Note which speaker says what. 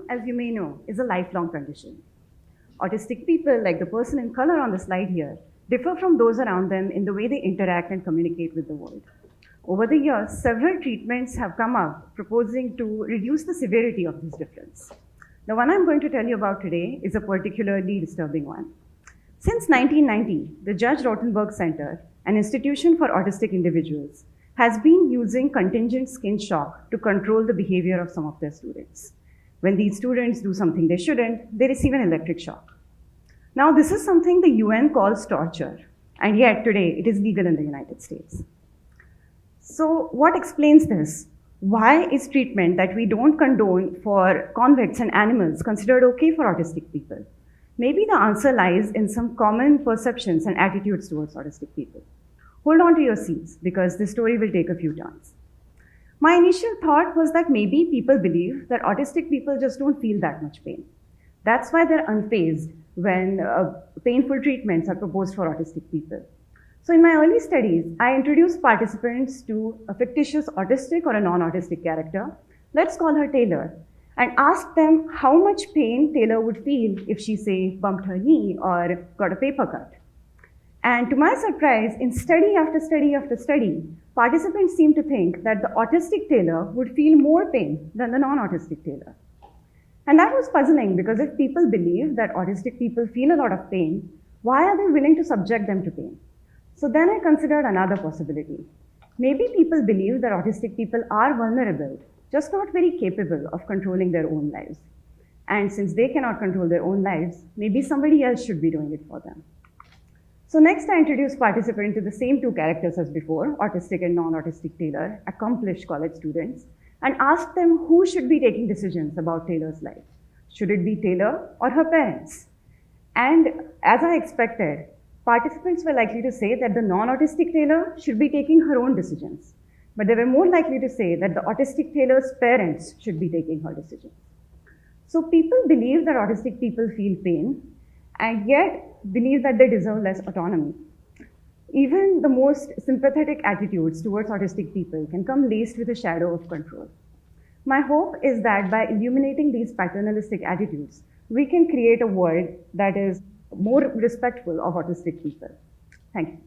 Speaker 1: as you may know, is a lifelong condition. Autistic people, like the person in color on the slide here, differ from those around them in the way they interact and communicate with the world. Over the years, several treatments have come up proposing to reduce the severity of this difference. The one I'm going to tell you about today is a particularly disturbing one. Since 1990, the Judge Rotenberg Center, an institution for autistic individuals, has been using contingent skin shock to control the behavior of some of their students. When these students do something they shouldn't, they receive an electric shock. Now, this is something the UN calls torture, and yet today it is legal in the United States. So what explains this? Why is treatment that we don't condone for convicts and animals considered okay for autistic people? Maybe the answer lies in some common perceptions and attitudes towards autistic people. Hold on to your seats, because this story will take a few turns. My initial thought was that maybe people believe that autistic people just don't feel that much pain. That's why they're unfazed when painful treatments are proposed for autistic people. So in my early studies, I introduced participants to a fictitious autistic or a non-autistic character, let's call her Taylor, and asked them how much pain Taylor would feel if she, say, bumped her knee or got a paper cut. And to my surprise, in study after study after study, participants seemed to think that the autistic Taylor would feel more pain than the non-autistic Taylor. And that was puzzling, because if people believe that autistic people feel a lot of pain, why are they willing to subject them to pain? So then I considered another possibility. Maybe people believe that autistic people are vulnerable, just not very capable of controlling their own lives. And since they cannot control their own lives, maybe somebody else should be doing it for them. So next I introduced participants to the same two characters as before, autistic and non-autistic Taylor, accomplished college students, and asked them who should be taking decisions about Taylor's life. Should it be Taylor or her parents? And as I expected, participants were likely to say that the non-autistic Taylor should be taking her own decisions, but they were more likely to say that the autistic Taylor's parents should be taking her decisions. So people believe that autistic people feel pain, and yet believe that they deserve less autonomy. Even the most sympathetic attitudes towards autistic people can come laced with a shadow of control. My hope is that by illuminating these paternalistic attitudes, we can create a world that is more respectful of autistic people. Thank you.